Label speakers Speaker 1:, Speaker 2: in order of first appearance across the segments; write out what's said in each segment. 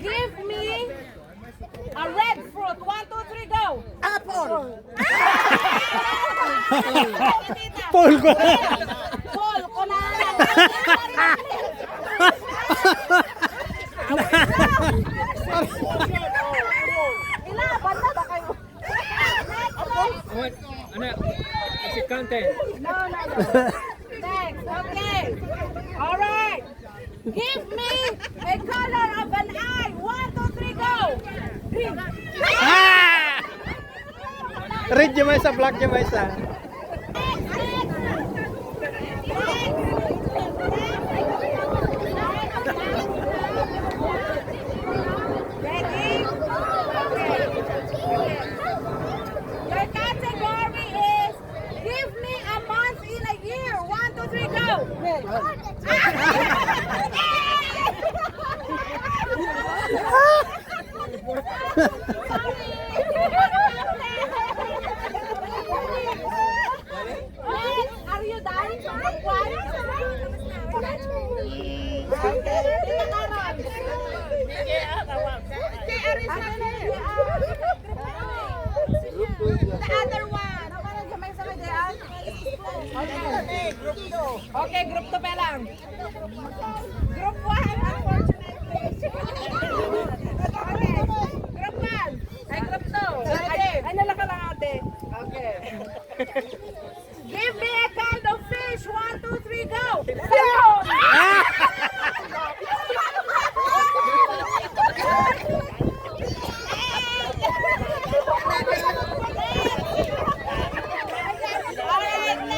Speaker 1: Give me a red fruit. 1, 2, 3, go.
Speaker 2: Apple.
Speaker 3: Paul ko.
Speaker 1: Paul, kunahan. Ilaban na ba kayo?
Speaker 4: What? Ano? Is it content?
Speaker 1: No. Next, okay. All right. Give me a color of an eye. 1, 2, 3, go. Green.
Speaker 3: Red yung may isa, black yung may isa.
Speaker 1: Ready? Okay. Your category is give me a month in a year. 1, 2, 3, go. Are you done? One? Okay. Tita Karan. The other one. Okay, group 2. Okay, group 2 pa lang. Group 1, unfortunately. Okay. Group 1. Ay, group 2. Ay, nalaka lang ate. Okay. Give me a kind of fish. 1, 2, 3, go.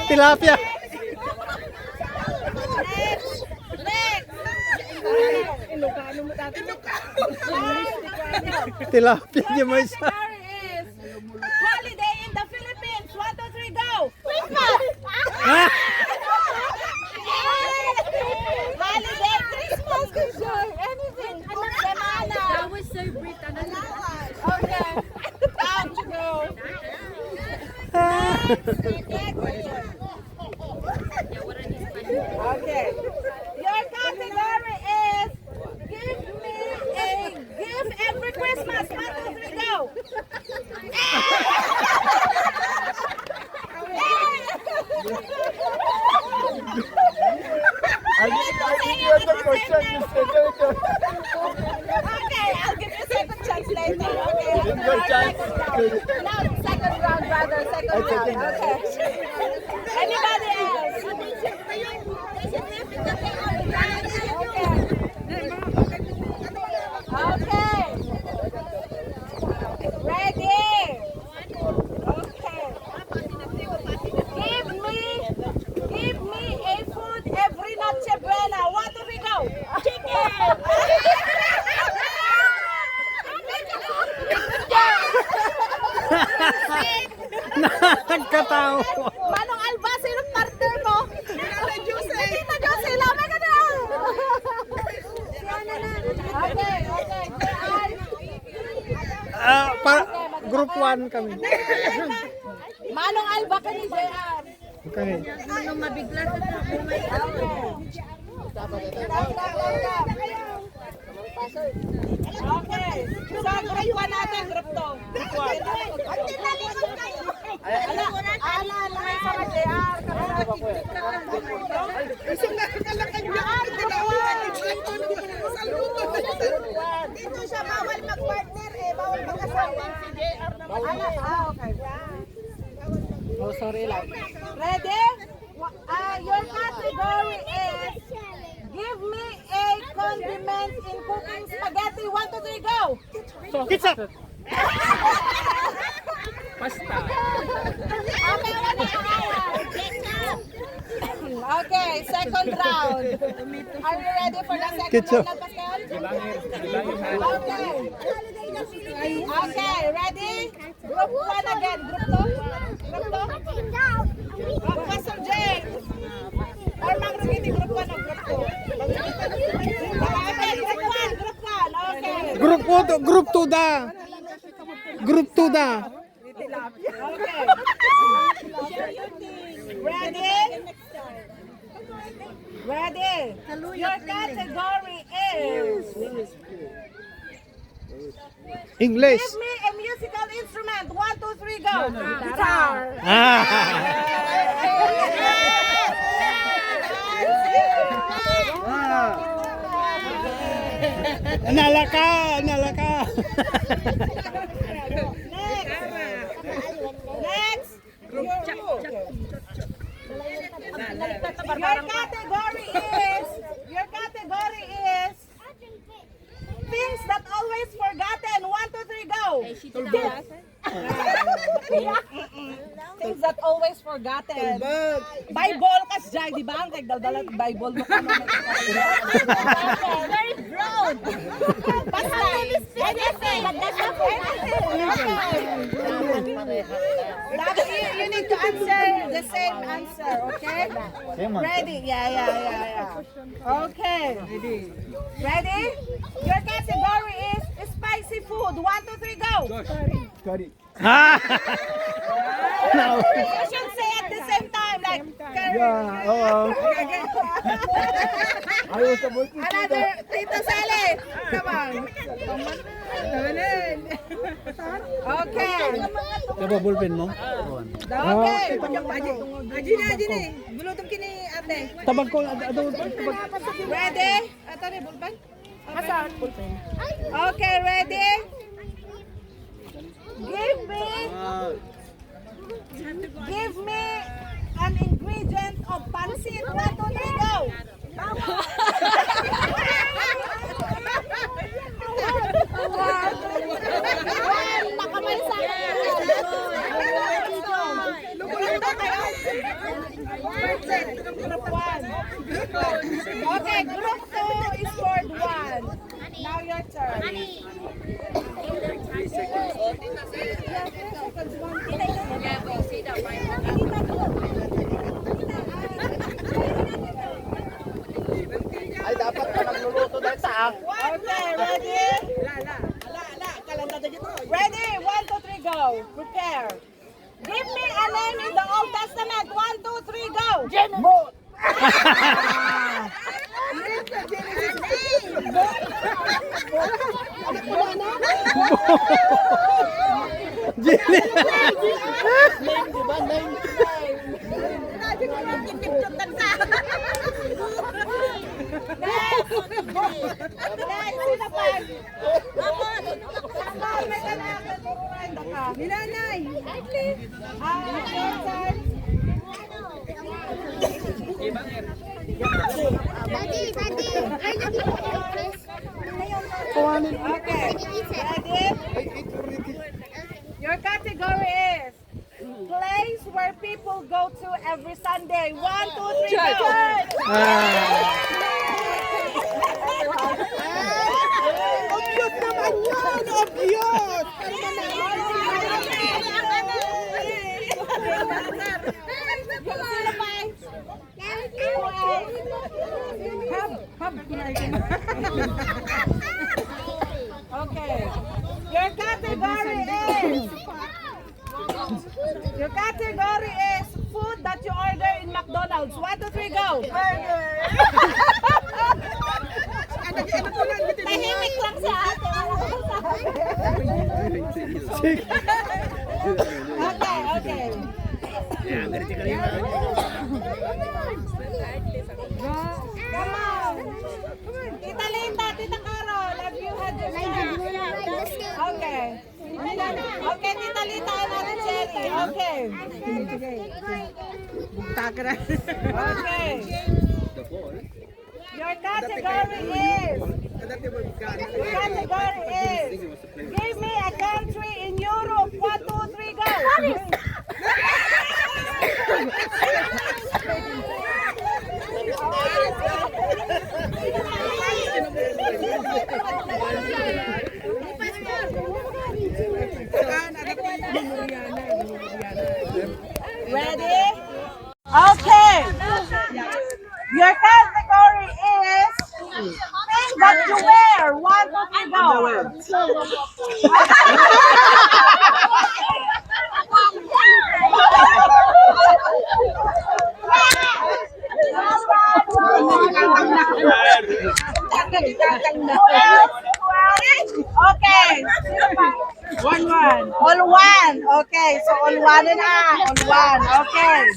Speaker 3: Tilapia. Tilapia yung may isa.
Speaker 1: Holiday in the Philippines. 1, 2, 3, go. Holiday, Christmas, anything. Semana.
Speaker 2: That was so brief.
Speaker 1: Okay. Out you go. Okay. Your category is give me a gift every Christmas. 1, 2, 3, go. Okay, I'll give you second chance later. Okay. No, second round, brother. Second round. Okay. Anybody else? Okay. Ready? Okay. Give me a food every Noche Buena. 1, 2, 3, go. Chicken.
Speaker 3: Nagkatawa.
Speaker 1: Manong Alba, sinong partner mo? Tita Jose. Tita Jose, lamay ka na. Okay.
Speaker 3: Group 1 kami.
Speaker 1: Manong Alba ka ni JR.
Speaker 3: Okay.
Speaker 2: Ano mabigla sa buhay.
Speaker 1: Okay. So, group 1 natin, group 2. Ala, may mga JR. Dito siya bawal mag-partner eh. Bawal mag-asawa. Okay.
Speaker 3: Oh, sorry lang.
Speaker 1: Ready? Your category is give me a condiment in cooking spaghetti. 1, 2, 3, go.
Speaker 3: Ketchup.
Speaker 4: Pasta.
Speaker 1: Okay, second round. Are you ready for the second
Speaker 3: Ketchup.
Speaker 1: round, Pascal?
Speaker 4: Bilangin mo.
Speaker 1: Okay. Okay, ready? Group 1 again. Group 2? Group 2? Pastor James. Or Mang Rugini, group 1 o group 2? Okay, group 1, group 1. Okay.
Speaker 3: Group 2 da. Group 2 da.
Speaker 1: Okay. Ready? Ready? Your category is
Speaker 3: English.
Speaker 1: Give me a musical instrument. 1, 2, 3, go. Guitar.
Speaker 3: Nalaka, nalaka.
Speaker 1: Next. Your category is things that always forgotten. 1, 2, 3, go. Things that always forgotten. Bible kas jay, di ba? Ang kagdaldalat Bible mo ka very proud. Basta anything. You need to answer the same answer, okay? Ready? Yeah. Okay. Ready? Your category is spicy food. 1, 2, 3, go. You should say at the same time, like curry. Another, Tita Sally. Come on. Okay.
Speaker 3: Diba ballpen mo?
Speaker 1: Okay.
Speaker 3: Tabag ko,
Speaker 1: Ready? Okay, ready? Give me an ingredient of pancit. 1, 2, 3, go. Okay, group 2 is scored 1. Now your turn.
Speaker 5: Ay, dapat ka nagluluto dahil sa ako.
Speaker 1: Okay, ready? Ready? 1, 2, 3, go. Prepare. Give me a name in the Old Testament. 1, 2, 3, go. Okay, ready? Your category is place where people go to every Sunday. 1, 2, 3, go. Okay. Your category is food that you order in McDonald's. 1, 2, 3, go. Tahimik lang si ate. Okay. Come on. Tita Linda, Tita Carol, have you had your snack? Okay. Okay, Tita Lita and Ate Cherry. Okay. Okay. Your category is give me a country in Europe. 1, 2, 3, go. Ready? Okay. Your category is things that you wear. 1, 2, 3, go. Okay. All one. Okay, so all one na. All one. Okay.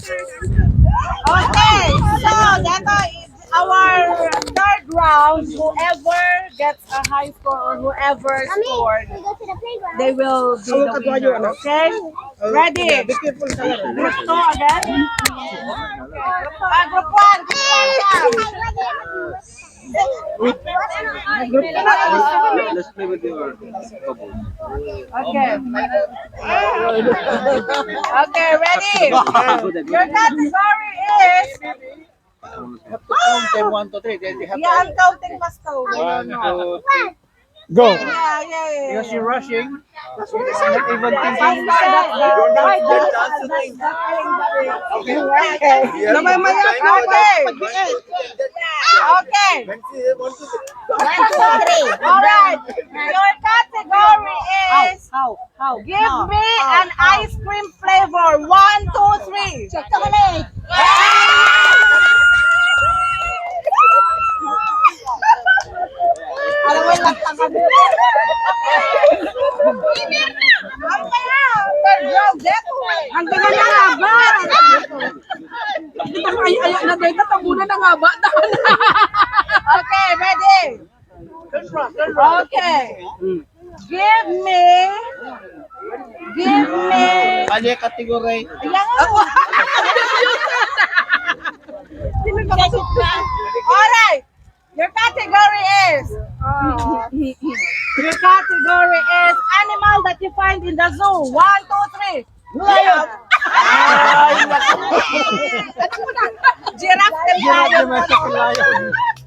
Speaker 1: Okay, so that is our third round. Whoever gets a high score or whoever scored, they will be the winner. Okay? Ready? Group 2 again? Group 1.
Speaker 5: Let's play with your bubble.
Speaker 1: Okay. Okay, ready? Your category is...
Speaker 5: Count them 1, 2, 3. Then they have
Speaker 1: Yeah, I'm counting mas to.
Speaker 5: 1, 2, 3.
Speaker 3: Go.
Speaker 1: Yeah.
Speaker 5: Because you're rushing. Not even thinking.
Speaker 1: Okay. All right. Your category is give me an ice cream flavor. 1, 2, 3. Chocolate. Hanggang na haba. Okay, ready? Okay. Give me.
Speaker 5: Kanya category.
Speaker 1: Alright. Your category is animal that you find in the zoo. 1, 2, 3. Lion. Giraffe and lion.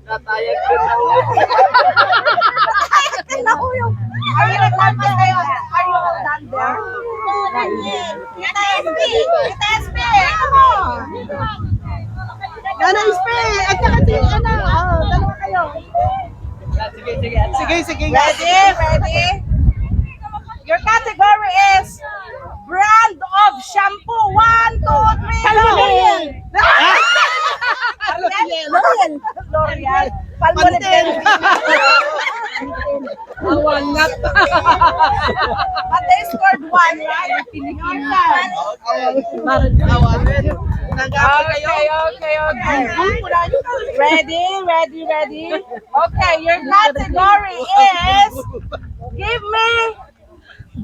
Speaker 1: Are you done there? Kita SP. Come on. Dalawa kayo.
Speaker 5: Sige.
Speaker 1: Ready? Your category is brand of shampoo. 1, 2, 3, go! L'Oreal. Palmolive. But they scored 1, right? Okay. Ready? Okay, your category is give me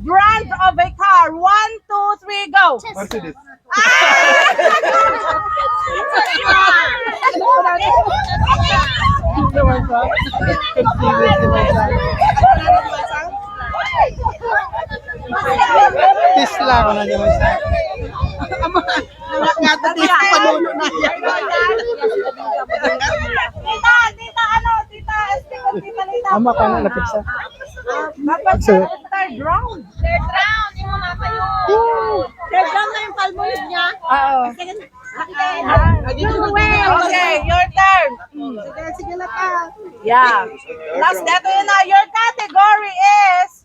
Speaker 1: brand of a car. 1, 2, 3, go.
Speaker 3: Mercedes. Tesla ko na naman sa.
Speaker 1: Tita,
Speaker 3: Ama ka na lapit sa.
Speaker 1: Third round.
Speaker 2: Yung mga kayo. Third round na yung palmolive niya.
Speaker 1: Oo. Okay, your turn.
Speaker 2: Sige na pa.
Speaker 1: Yeah. Last dito yun na. Your category is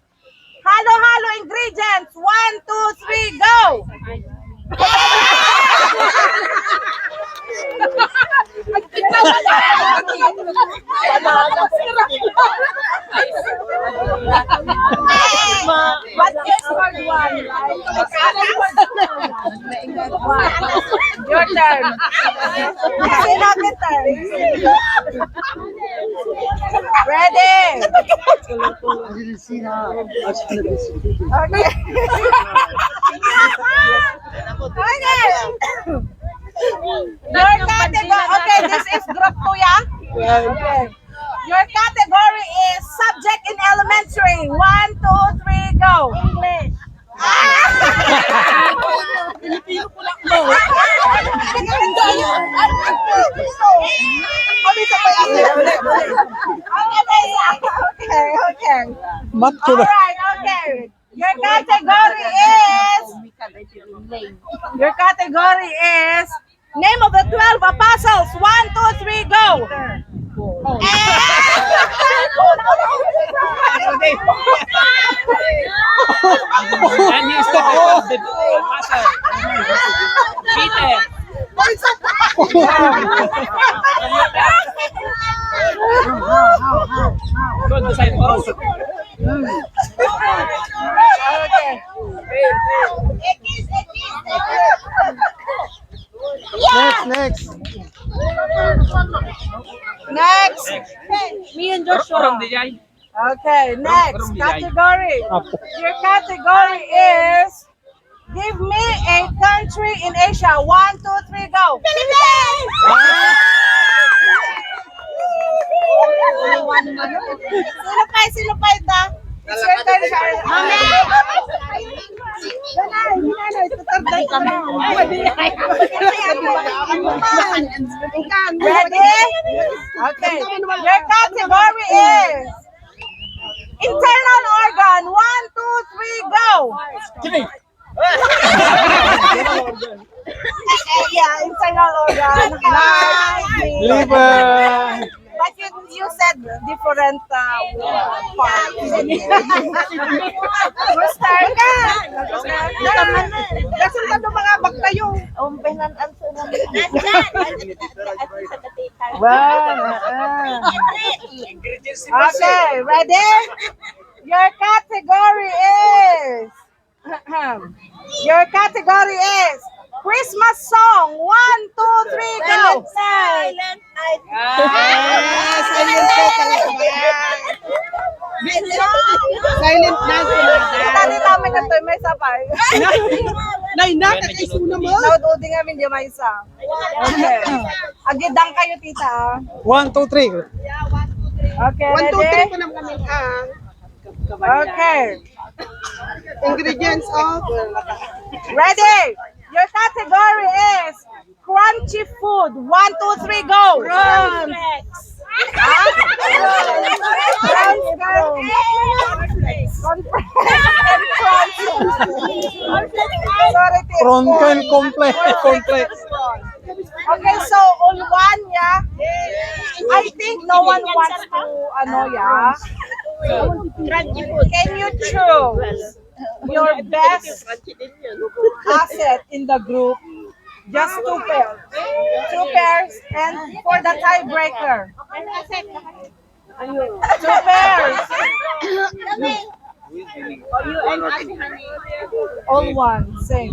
Speaker 1: halo-halo ingredients. 1, 2, 3, go! But this one, your turn. Sinabi turn. Ready? Okay. Your category, okay, this is group 2, yeah? Okay. Your category is subject in elementary. 1, 2, 3, go. English. Okay.
Speaker 3: Mat ko
Speaker 1: All
Speaker 3: na.
Speaker 1: right, okay. Your category is name of the 12 apostles. 1, 2, 3, go.
Speaker 4: And he's the apostle. Peter. Good disciples.
Speaker 1: Okay. Okay, next category. Your category is give me a country in Asia. 1, 2, 3, go. Philippines! Sino pa ito? It's your turn, Charlotte. Ready? Okay. Your category is internal organ. 1, 2, 3, go. Yeah, internal organ.
Speaker 3: Liver.
Speaker 1: But you said different parts. Gusto ka. Kasi ano mga bakta yung
Speaker 2: Umpenan answer na.
Speaker 1: Okay, ready? Your category is Christmas song. 1, 2, 3, go.
Speaker 2: Silent night.
Speaker 3: Silent dance.
Speaker 1: Tadi namin ito, may isa pa.
Speaker 3: Nay, kakaiso naman.
Speaker 1: Naududi nga min di may isa. Okay. Agidang kayo, tita.
Speaker 3: 1, 2, 3.
Speaker 1: Okay,
Speaker 3: 1, 2, 3
Speaker 1: ready?
Speaker 3: po naman kami ang
Speaker 1: Okay.
Speaker 3: ingredients of
Speaker 1: Ready? Your category is crunchy food. 1, 2, 3, go. Run. Sorry, Tim.
Speaker 3: Roncan complex.
Speaker 1: Okay, so all one, yeah. I think no one wants to, yeah. Can you choose your best asset in the group? Just 2 pairs. 2 pairs, and for the tiebreaker. 2 pairs. All one, same.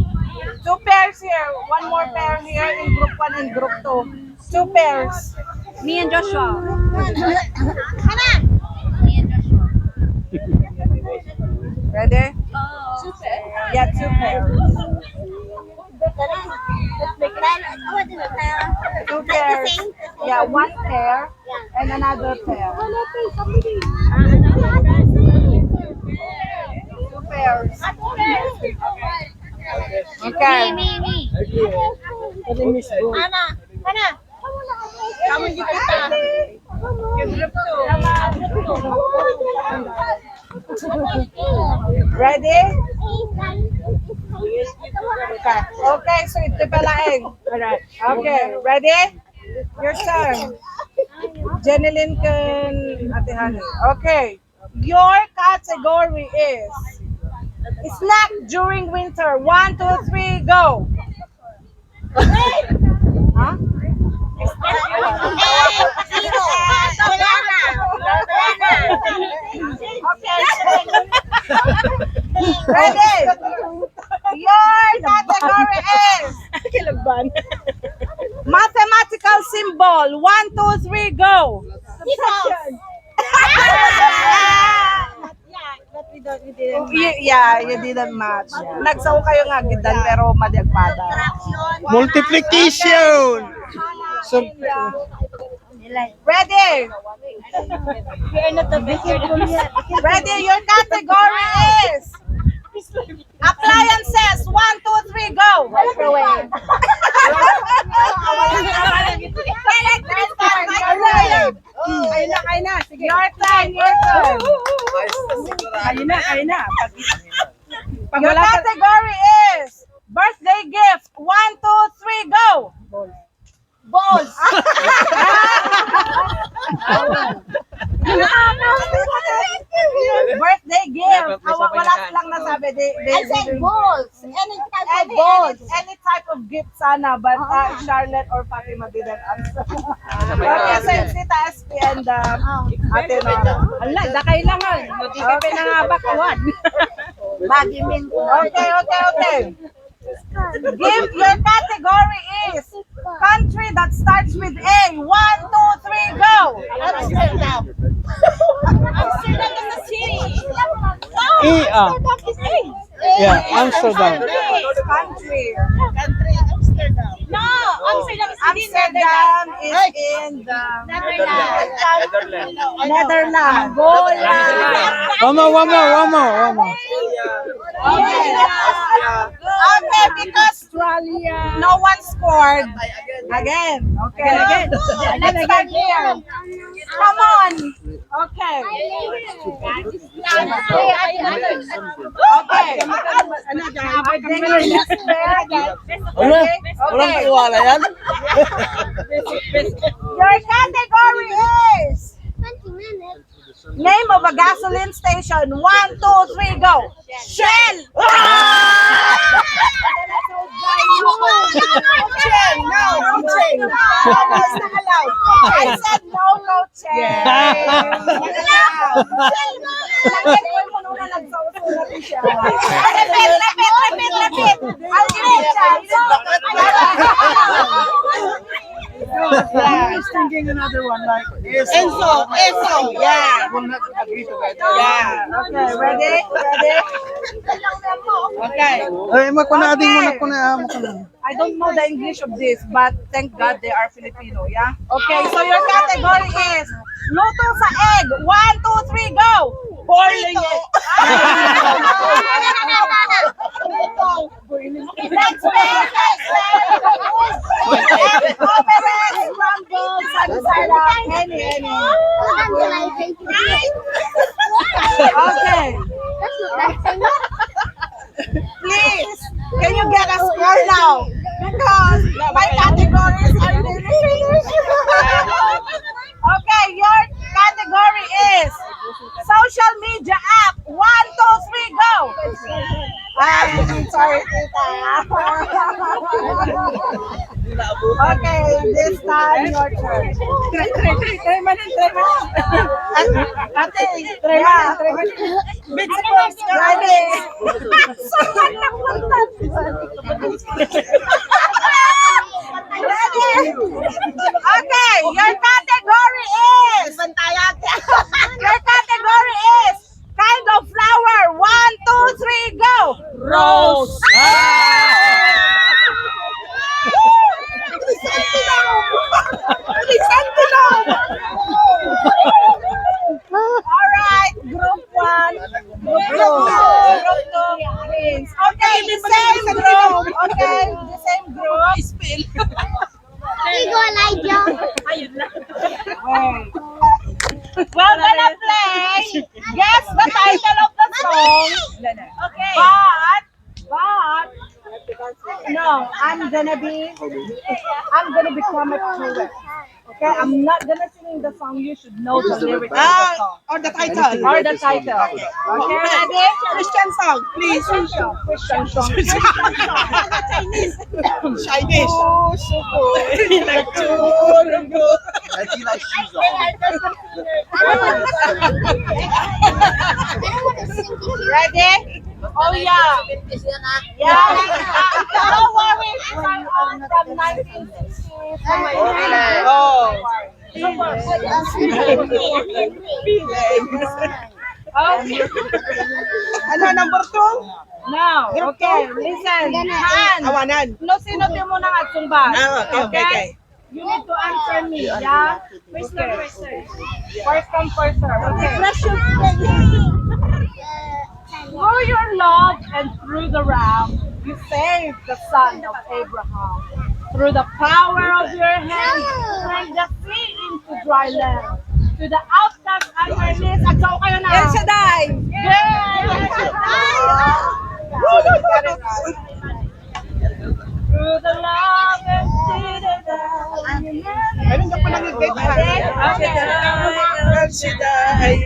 Speaker 1: 2 pairs here. 1 more pair here in group 1 and group 2. 2 pairs.
Speaker 2: Me and Joshua.
Speaker 1: Ready? Yeah, 2 pairs. 2 pairs. Yeah, 1 pair and another pair. 2 pairs. Okay.
Speaker 2: Ana. Kamu gitu ta.
Speaker 1: Ready? Okay. Okay, so ito palaing. Alright. Okay, ready? Your turn. Jeneline can Ate Honey. Okay. Your category is snack during winter. 1, 2, 3, go. Huh? Ready? Your category is mathematical symbol. 1, 2, 3, go. Yeah, you didn't match. Nagsaw kayo nga gidan pero madagpada.
Speaker 3: multiplication. So,
Speaker 1: Ready? Ready? Your category is appliances. 1, 2, 3, go. Microwave. Kaya na. Sige. Your turn. Kaya na. Your category is birthday gift. 1, 2, 3, go. Balls. Birthday gift. Wala silang nasabi.
Speaker 2: I said balls. Any type of
Speaker 1: Balls. Any type of gift sana. But Charlotte or Fatima didn't answer. Okay, so si SP and Ate Nora.
Speaker 2: Ala, da kailangan. Hindi ka pinangabakawan.
Speaker 1: Okay. Give your category is country that starts with A. 1, 2, 3, go.
Speaker 2: Amsterdam. Amsterdam is a city.
Speaker 3: Amsterdam
Speaker 2: is A.
Speaker 3: Yeah, Amsterdam.
Speaker 1: Country.
Speaker 2: Amsterdam. No, Amsterdam is
Speaker 1: Amsterdam is in the Netherlands.
Speaker 3: One more.
Speaker 1: Okay. Okay, because no one scored. Again. Okay. Let's start here. Come on. Okay. Okay.
Speaker 5: Walang tiwala yan.
Speaker 1: Your category is name of a gasoline station. 1, 2, 3, go. Shell. Shell. No Shell. That's not allowed. I said no Shell. Repeat. I'll give you a chance.
Speaker 5: He's thinking another one like Enzo. Yeah. Will not agree together.
Speaker 1: Yeah. Okay, ready? Okay.
Speaker 3: Ay, makunading mo na.
Speaker 1: I don't know the English of this, but thank God they are Filipino, yeah? Okay, so your category is luto sa egg. 1, 2, 3, go!
Speaker 2: Burrito.
Speaker 1: Let's play. Omelette, scrambled, salad, any. Okay, please, can you get a score now? Because my categories are finished. Okay, your category is social media app. 1, 2, 3, go. I'm sorry, tita. Okay, this time your turn. Try minutes. Ate, try minutes. Ready? Ready? Okay, your category is kind of flower. 1, 2, 3, go.
Speaker 2: Rose.
Speaker 1: All right, group 1, group 2, please. Okay, the same group. Okay, the same group. We're gonna play. Guess the title of the song.
Speaker 2: Okay.
Speaker 1: But no, I'm gonna become a poet. Okay, I'm not gonna sing the song. You should know the lyrics of the song.
Speaker 2: Or the title.
Speaker 1: Or the title. Okay, ready?
Speaker 2: Christian song, please.
Speaker 1: Christian song.
Speaker 2: Chinese.
Speaker 5: And he likes shoes on.
Speaker 1: Ready? Oh yeah. Don't worry. I'm on from 1960s.
Speaker 2: Oh.
Speaker 1: Okay.
Speaker 2: Ano, number 2?
Speaker 1: Now, okay, listen. Han,
Speaker 2: Awanan.
Speaker 1: sino mo ng atsumba?
Speaker 2: Okay.
Speaker 1: You need to answer me, yeah? First come, first serve. Okay. Through your love and through the ram, you saved the son of Abraham. Through the power of your hand, turn the sea into dry land. To the outcast and your knees, agsaw kayo na. El Shaddai! Yay! El Shaddai! Through the love and through the love.
Speaker 2: Ayun ka pa nag-invite ka.
Speaker 1: El
Speaker 2: Shaddai.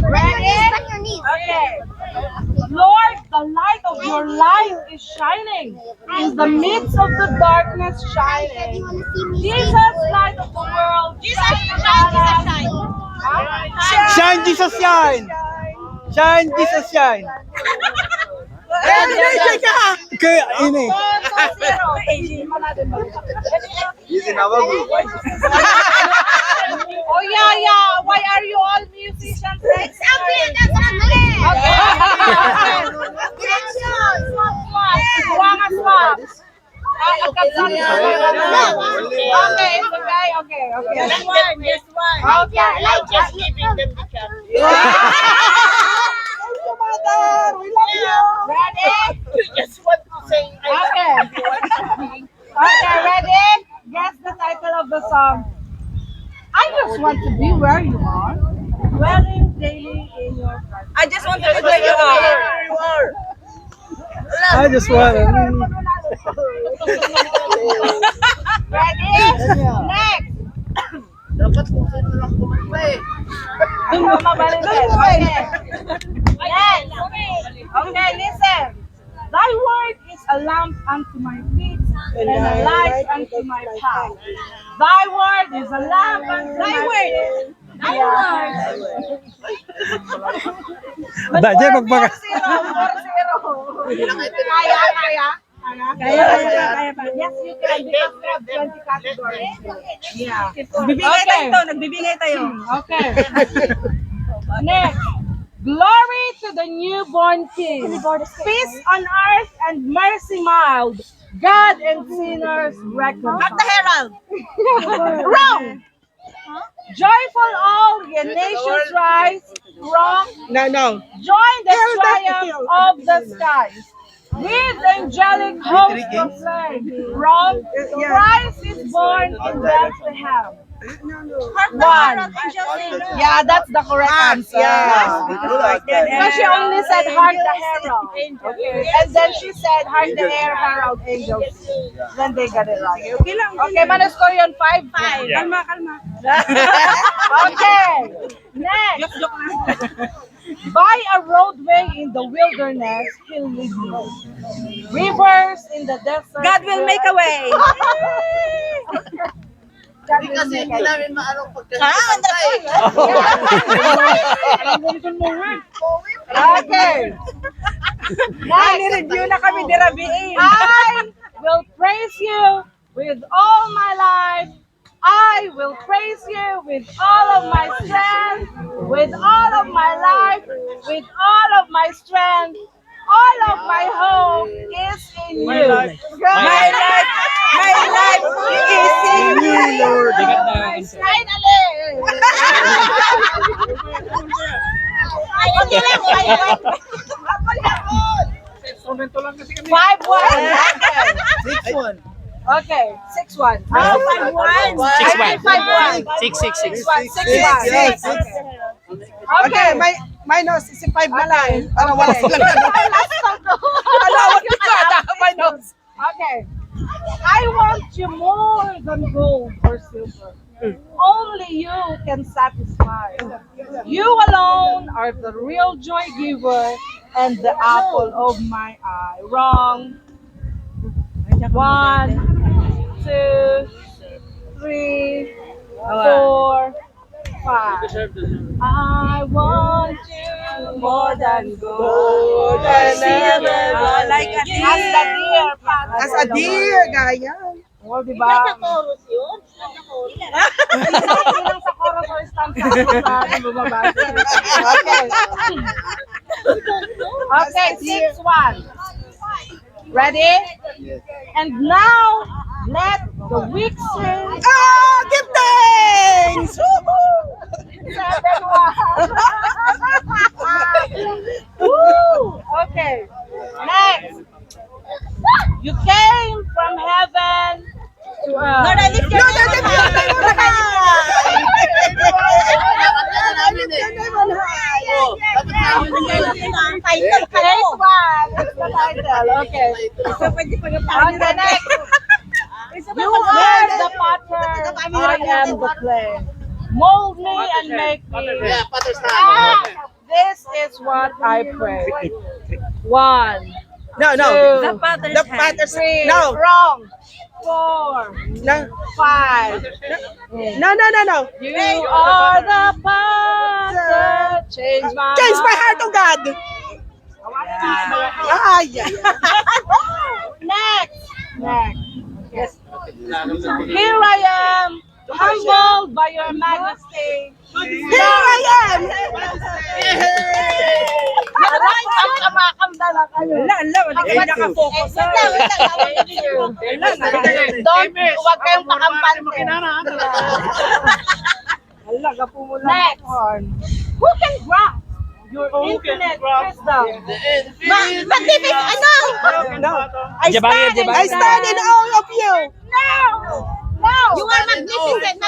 Speaker 1: Ready? Okay. Lord, the light of your life is shining in the midst of the darkness shining. Jesus, light of the world.
Speaker 2: Shine.
Speaker 3: Shine, Jesus, shine! Shine, Jesus, shine!
Speaker 2: Ayun, ka.
Speaker 3: Kaya ini.
Speaker 5: Easy na wag.
Speaker 1: Oh yeah. Why are you all musicians?
Speaker 2: Exactly, that's okay.
Speaker 1: Swap. Okay, it's okay.
Speaker 2: Just one.
Speaker 1: Okay.
Speaker 2: I like just giving them the chance.
Speaker 1: We love you. Ready?
Speaker 2: Just want to say
Speaker 1: Okay. Okay, ready? Guess the title of the song. I just want to be where you are, dwelling daily in your presence.
Speaker 2: I just want to be where you are.
Speaker 3: I just want
Speaker 1: Ready? Next.
Speaker 5: Dapat kung sino lang kumanta eh.
Speaker 1: Okay. Next. Okay, listen. Thy word is a lamp unto my feet and a light unto my path. Thy word is a lamp unto my feet. Thy word.
Speaker 3: Dahil magpaka.
Speaker 1: 4-0. Kaya pa. Yes, you can because we have 20 categories. Yeah.
Speaker 2: Nagbibigay tayo.
Speaker 1: Okay. Next. Glory to the newborn King. Peace on earth and mercy mild. God and sinners reconciled.
Speaker 2: Hark the herald.
Speaker 1: Wrong. Joyful all ye nations rise. Wrong.
Speaker 3: No.
Speaker 1: Join the triumph of the skies. With angelic hosts proclaim. Wrong. Christ is born in Bethlehem. One. Yeah, that's the correct answer. So she only said hark the herald. Okay. And then she said hark the herald angels. Then they got it right. Okay, manuscore yun 5-5. Kalma. Okay. Next. By a roadway in the wilderness, he'll lead me. Rivers in the desert.
Speaker 2: God will make a way.
Speaker 5: Hindi kasi hindi namin maanong
Speaker 2: Ah,
Speaker 5: pagkakanta eh.
Speaker 1: Okay.
Speaker 2: Ni-review na kami ni Rabiin.
Speaker 1: I will praise you with all my life. I will praise you with all of my strength, with all of my life, with all of my strength. All of my hope is in you.
Speaker 4: My life
Speaker 2: is in you, Lord.
Speaker 1: Finally.
Speaker 4: Instrumento lang kasi kami.
Speaker 1: 5-1.
Speaker 5: 6-1.
Speaker 1: Okay, 6-1.
Speaker 2: 5-1.
Speaker 1: 5-1.
Speaker 4: 6-6.
Speaker 1: 6-1. Okay,
Speaker 3: minus si 5 na lang. Para wala silang
Speaker 1: minus. Okay. I want you more than gold or silver. Only you can satisfy. You alone are the real joy giver and the apple of my eye. Wrong. 1, 2, 3, 4, 5. I want you more than gold and silver.
Speaker 2: Like a deer.
Speaker 1: As the deer.
Speaker 3: as a deer, gaya.
Speaker 1: O, diba?
Speaker 2: Chorus yun.
Speaker 1: Hindi lang sa chorus or stanza. Sa bumabasa. Okay. Okay, 6-1. Ready? And now, let the weak say,
Speaker 3: Give thanks!
Speaker 1: 7-1. Woo! Okay. Next. You came from heaven to earth.
Speaker 2: Lord, I lift your name on high. Title ka
Speaker 1: Next
Speaker 2: mo.
Speaker 1: one. That's the title. Okay. Okay, next. You are the potter, I am the clay. Mold me and make me.
Speaker 5: Yeah, Potter's hand.
Speaker 1: This is what I pray. 1,
Speaker 3: No.
Speaker 1: 2,
Speaker 2: The Potter's
Speaker 3: The
Speaker 2: hand.
Speaker 3: Potter's
Speaker 1: 3,
Speaker 3: No.
Speaker 1: wrong. 4,
Speaker 3: No.
Speaker 1: 5.
Speaker 3: No.
Speaker 1: You are the potter. Change my
Speaker 3: Change my heart, oh God! Ay.
Speaker 1: Next. Yes. Here I am, humbled by your majesty. Here I am. Maraming kamakam-dala kayo. Wala, nakafocus. Huwag kayong pakampante. Next. Who can grasp your infinite wisdom? Magtipid, ano? I stand in all of you. No. You are magnificent.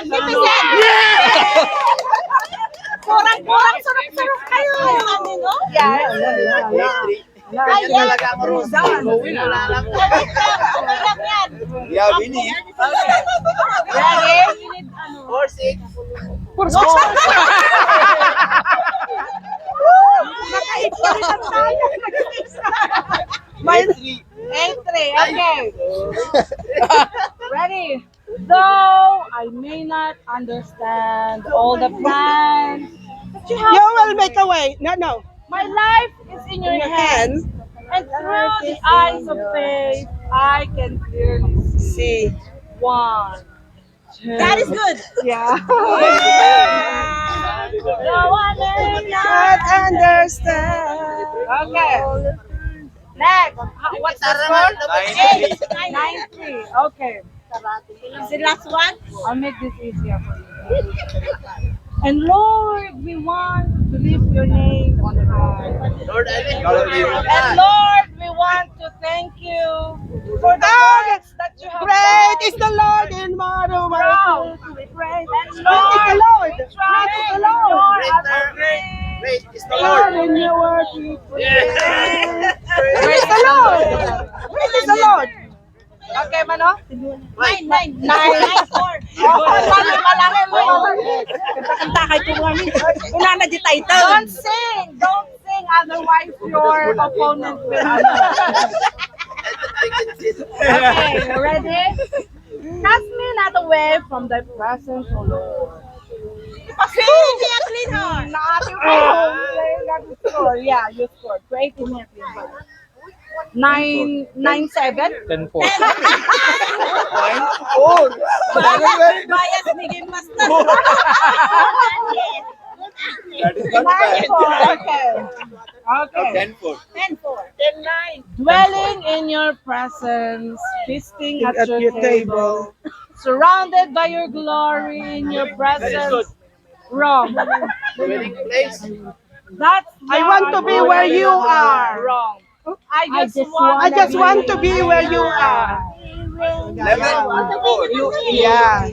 Speaker 1: Kurang-kurang sarap-sarap kayo. Yeah. Ay,
Speaker 5: Talaga ang
Speaker 1: Rizal. Okay lang yan.
Speaker 5: Yeah, Winnie.
Speaker 1: Ready?
Speaker 5: 4-6.
Speaker 1: Nakaipulitan tayo. 8-3. Okay. Ready? Though I may not understand all the plans that you have,
Speaker 2: You will make a way. No.
Speaker 1: my life is in your hands. And through the eyes of faith, I can clearly see.
Speaker 2: See.
Speaker 1: 1, 2.
Speaker 2: That is good.
Speaker 1: Yeah. Though I may
Speaker 2: Not
Speaker 1: not.
Speaker 2: understand.
Speaker 1: Okay. Next. What's the score?
Speaker 5: 9-3.
Speaker 1: 9-3. Okay.
Speaker 2: Is the last one?
Speaker 1: I'll make this easier for you. And Lord, we want to lift your name on high.
Speaker 5: Lord, I think
Speaker 1: And Lord, we want to thank you for the works that you have
Speaker 2: Great
Speaker 1: done.
Speaker 2: is the Lord in Maro.
Speaker 1: Proud to be praised. And Lord,
Speaker 2: Great is the Lord.
Speaker 1: we trust
Speaker 2: Great is
Speaker 1: in
Speaker 2: the Lord.
Speaker 1: your
Speaker 5: Great is the
Speaker 2: Lord
Speaker 5: Lord.
Speaker 2: in your word. Great is the Lord. Great is the Lord.
Speaker 1: Okay, Mano?
Speaker 2: 9.
Speaker 1: 9. 4. Oh, sabi malaki mo.
Speaker 2: Kanta kay Tuwani. Una na di title.
Speaker 1: Don't sing. Don't sing. Otherwise, your opponent will. Okay, ready? Cast me not away from thy presence, O Lord.
Speaker 2: Clean heart.
Speaker 1: Not you score. Yeah, you scored. Great in it. 9-7.
Speaker 3: 10-4.
Speaker 2: Bias ni Game Master.
Speaker 5: That is not
Speaker 1: 9-4.
Speaker 5: bad.
Speaker 1: Okay. Okay.
Speaker 5: 10-4.
Speaker 2: 10-9.
Speaker 1: Dwelling in your presence, feasting at
Speaker 2: At
Speaker 1: your
Speaker 2: your
Speaker 1: table, surrounded by your glory in your presence. Wrong.
Speaker 5: Dwelling place.
Speaker 1: That's
Speaker 2: I want to be where you are.
Speaker 1: Wrong. I just
Speaker 2: want to be where you are.
Speaker 5: 11-4.
Speaker 2: Yeah.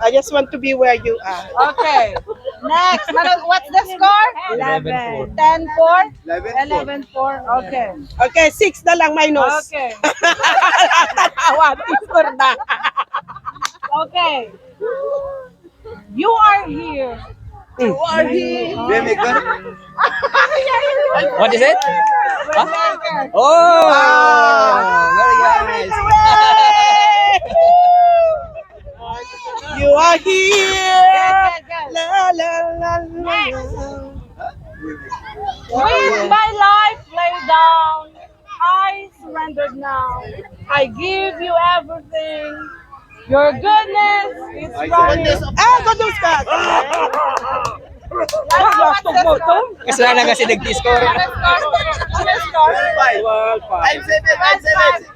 Speaker 2: I just want to be where you are.
Speaker 1: Okay. Next. What's the score?
Speaker 3: 11-4.
Speaker 1: 10-4? 11-4. Okay.
Speaker 2: Okay, 6 na lang minus.
Speaker 1: Okay.
Speaker 2: Tatawa, score na.
Speaker 1: Okay. You are here.
Speaker 5: Waymaker.
Speaker 3: What is it?
Speaker 1: Waymaker.
Speaker 3: Oh! Very nice.
Speaker 2: You are here.
Speaker 1: Good.
Speaker 2: La la la la.
Speaker 1: Next. With my life laid down, I surrendered now. I give you everything. Your goodness is running.
Speaker 2: Goodness God.
Speaker 1: What's the score?
Speaker 3: Kasalanan kasi nag-score.
Speaker 1: What's the score?
Speaker 5: 5-7.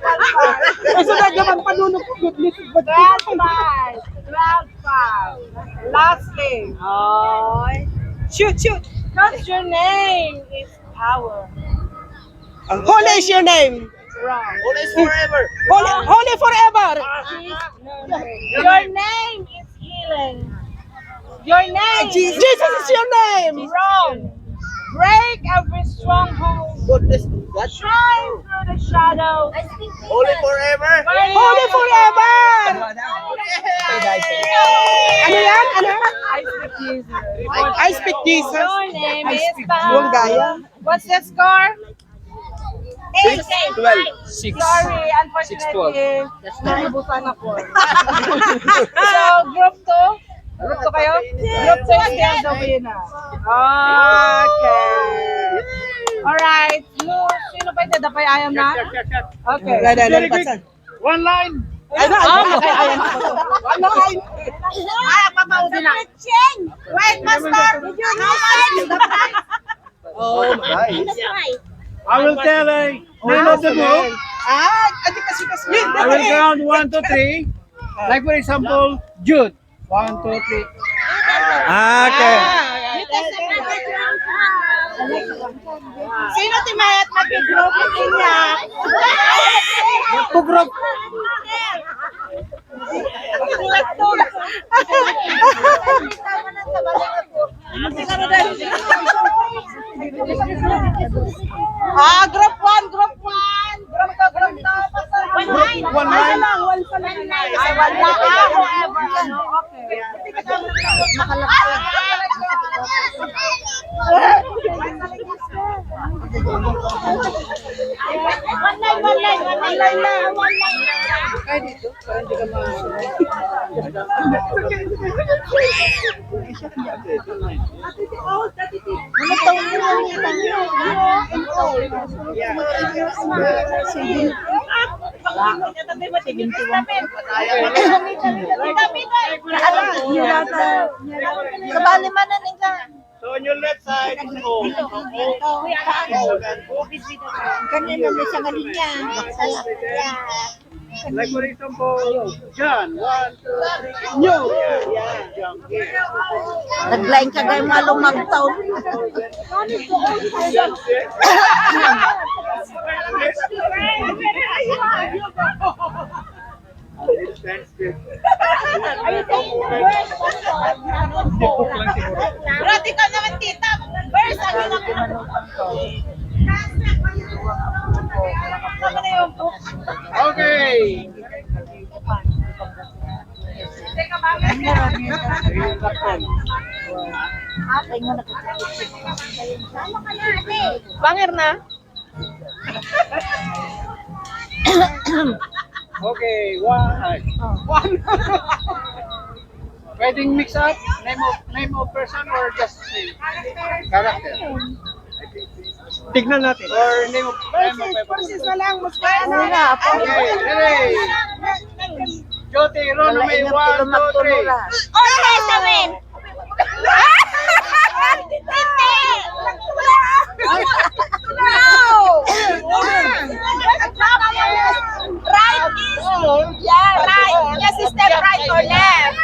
Speaker 2: Kasi nagaman panunok ko goodness.
Speaker 1: 12-5. 12-5. Last game.
Speaker 2: Shoot.
Speaker 1: Because your name is power.
Speaker 2: Holy is your name.
Speaker 1: Wrong.
Speaker 5: Holy is forever.
Speaker 2: Holy forever.
Speaker 1: Your name is healing. Your name
Speaker 2: Jesus is your name.
Speaker 1: wrong. Break every stronghold.
Speaker 5: Goodness of God.
Speaker 1: Shine through the shadows.
Speaker 5: Holy forever.
Speaker 2: Holy forever. Ano yan? Ano?
Speaker 1: I speak Jesus.
Speaker 2: I speak Jesus.
Speaker 1: Your name is
Speaker 2: Yung
Speaker 1: power.
Speaker 2: gaya.
Speaker 1: What's the score?
Speaker 5: 6-12.
Speaker 3: 6.
Speaker 1: Sorry, unfortunately, naubusan ako. So, group 2? Group 2 kayo? Group 2 is still the winner. Okay. Alright. Sino pa ito? Dapay ayam na? Okay.
Speaker 4: One line.
Speaker 1: Ay, papaudi na. Wait, Master.
Speaker 2: Oh, that's right.
Speaker 4: I will tell a name of the book. I will count 1, 2, 3. Like for example, Jude. 1, 2, 3.
Speaker 3: Okay.
Speaker 2: Sino timayat mag-group niya?
Speaker 3: Pugro.
Speaker 1: Group 1, group 1. Group 2, group 2.
Speaker 4: One line.
Speaker 1: Ay, wala. Whoever. Okay.
Speaker 2: One line.
Speaker 1: Kabali man na nila.
Speaker 4: So on your left side is O.
Speaker 2: Kanina na siya ngalinya.
Speaker 4: Like for example, John. 1, 2, 3. New. John.
Speaker 1: Naglain ka gayong mga lumagtaon.
Speaker 2: Brad, ikaw naman tita. First, ano na
Speaker 4: Okay.
Speaker 1: Bangir na.
Speaker 4: Okay, one. Pwedeng mix up name of person or just name? Character. Tignan natin. Or name of
Speaker 1: na lang. Mas ano na.
Speaker 4: Okay, ready. Jyoti, Ronome, 1, 2, 3.
Speaker 2: Okay, Samin.
Speaker 1: Right is, right. Just step right or left.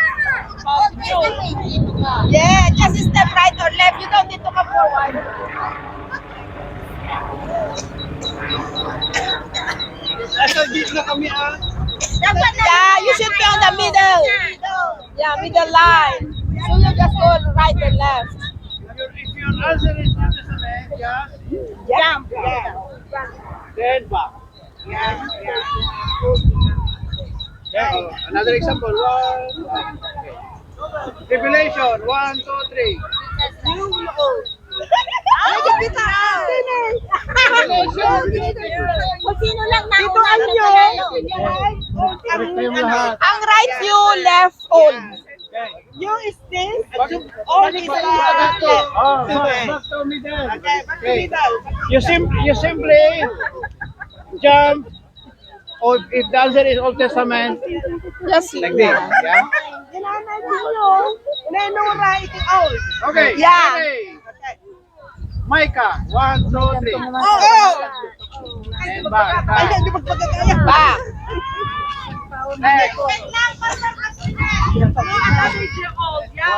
Speaker 1: Yeah, just step right or left. You don't need to come forward.
Speaker 4: Nasa gitna kami
Speaker 1: Yeah, you should be on the middle. Yeah, middle line. So you just go right and left.
Speaker 4: If your answer is not the same,
Speaker 1: Jump.
Speaker 4: then back. Okay, another example. Revelation, 1, 2, 3.
Speaker 2: Kung sino lang nauna sa panalo.
Speaker 1: Ang right view, left old.
Speaker 4: Back to middle. Okay. You simply jump. Or if the answer is Old Testament,
Speaker 1: Yes.
Speaker 4: like this. Yeah. Okay.
Speaker 1: Yeah.
Speaker 4: ready. Micah, 1, 2, 3. And back.
Speaker 1: Back.
Speaker 4: Next.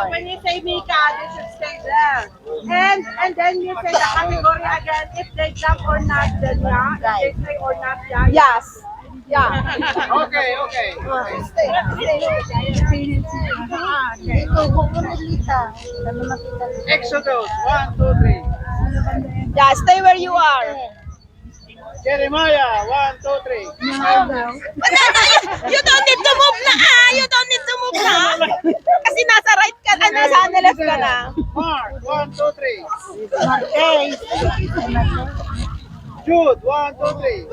Speaker 1: When you say Mika, they should stay there. And then you say the category again. If they jump or not, then yeah. If they say or not, yeah. Yes. Yeah.
Speaker 4: Okay. Exodus, 1, 2, 3.
Speaker 1: Yeah, stay where you are.
Speaker 4: Jeremiah, 1, 2, 3.
Speaker 1: You don't need to move na. You don't need to move na. Kasi nasa right ka, nasa left ka na.
Speaker 4: Mark, 1, 2, 3. Jude, 1, 2, 3.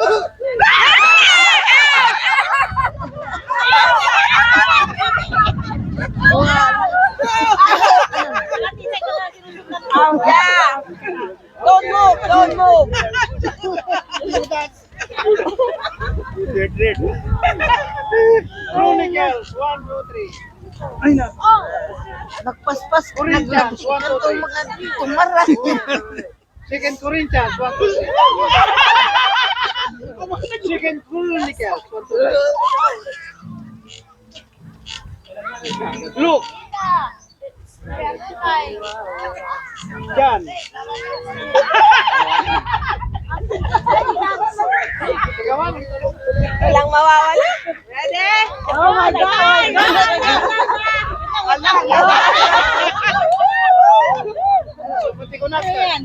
Speaker 1: Yeah. Don't move.
Speaker 4: Ay na.
Speaker 2: Nagpaspas ko na
Speaker 4: Corinthians,
Speaker 2: dyan.
Speaker 4: 1, 2, 3.
Speaker 2: Mga tumaras.
Speaker 4: Second Corinthians, 1, 2, 3. Second Chronicles, 1, 2, 3. Look. John.
Speaker 1: Walang mawawala. Ready?
Speaker 2: Oh my God!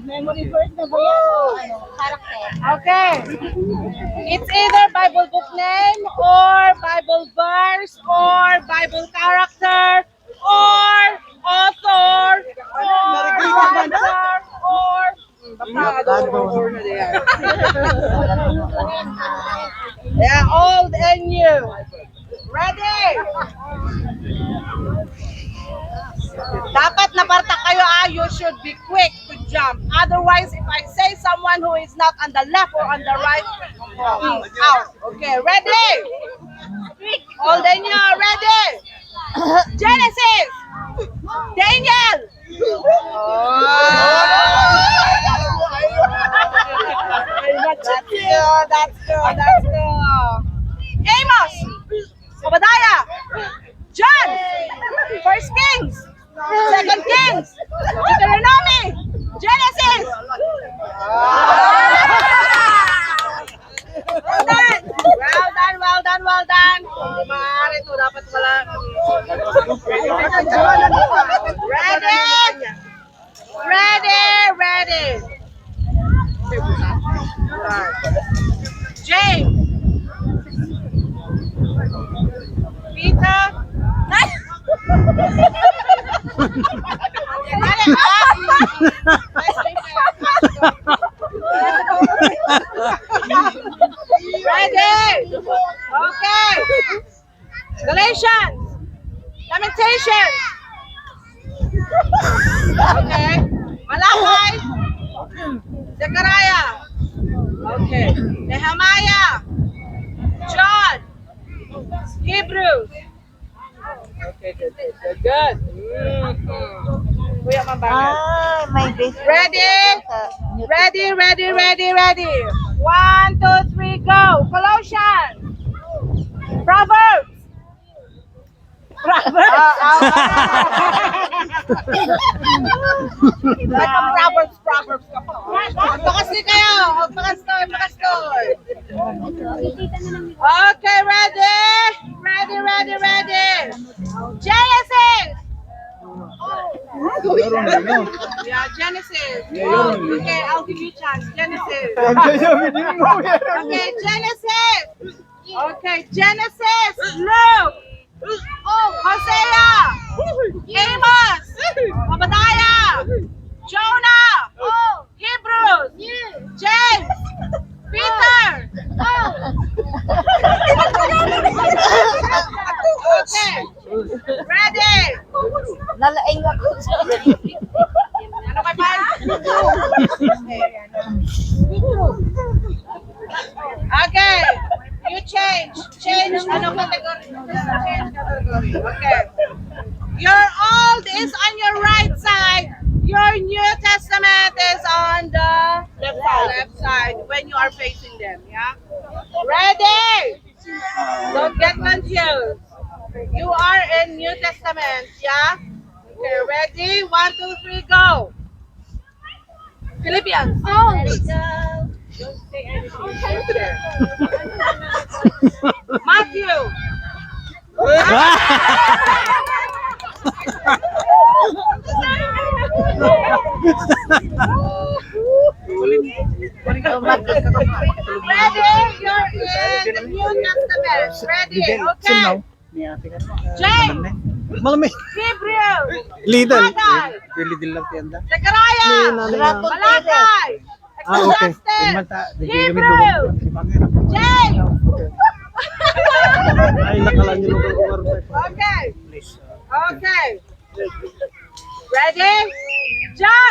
Speaker 2: Memory verse na ba yan? O ano? Character?
Speaker 1: Okay. It's either Bible book name or Bible verse or Bible character or author or yeah, old and new. Ready? Dapat naparta kayo you should be quick to jump. Otherwise, if I say someone who is not on the left or on the right, out. Okay, ready? Old and new, ready? Genesis! Daniel! That's good. Amos! Obadiah! John! First Kings! Second Kings! Deuteronomy! Genesis! Well done. Hindi maaari ito. Dapat wala. Ready. James. Peter. Ready? Okay. Galatians. Lamentations. Okay. Malachi. Zechariah. Okay. Nehemiah. John. Hebrews. Okay, good. Kuya Mambangan.
Speaker 2: My best
Speaker 1: Ready? 1, 2, 3, go. Colossians. Proverbs. Proverbs ka po. Magpakasli kayo. Magpakastoy. Okay, ready? Genesis. Yeah, Genesis. Okay, I'll give you a chance. Genesis. Okay, Genesis. Luke. Hosea. Amos. Obadiah. Jonah. Hebrews. James. Peter. Okay. Ready?
Speaker 2: Nalaing ako sa
Speaker 1: Ano kay Pan? Okay. You change. Ano category? Change category. Okay. Your old is on your right side. Your New Testament is on the left side when you are facing them. Yeah. Ready? Don't get confused. You are in New Testament. Yeah. Okay. Ready? 1, 2, 3, go. Philippians. Don't say anything. Matthew. Ready? You're in the New Testament. Ready? Okay. James.
Speaker 3: Malamig.
Speaker 1: Gabriel.
Speaker 3: Lidl.
Speaker 1: Haggai.
Speaker 3: Lidl lang tiyanda.
Speaker 1: Zechariah. Malachi.
Speaker 3: Okay.
Speaker 1: Ecclesiastes. Hebrew. James.
Speaker 3: Ay, nakalaan nyo nung
Speaker 1: Okay. Okay. Ready? John.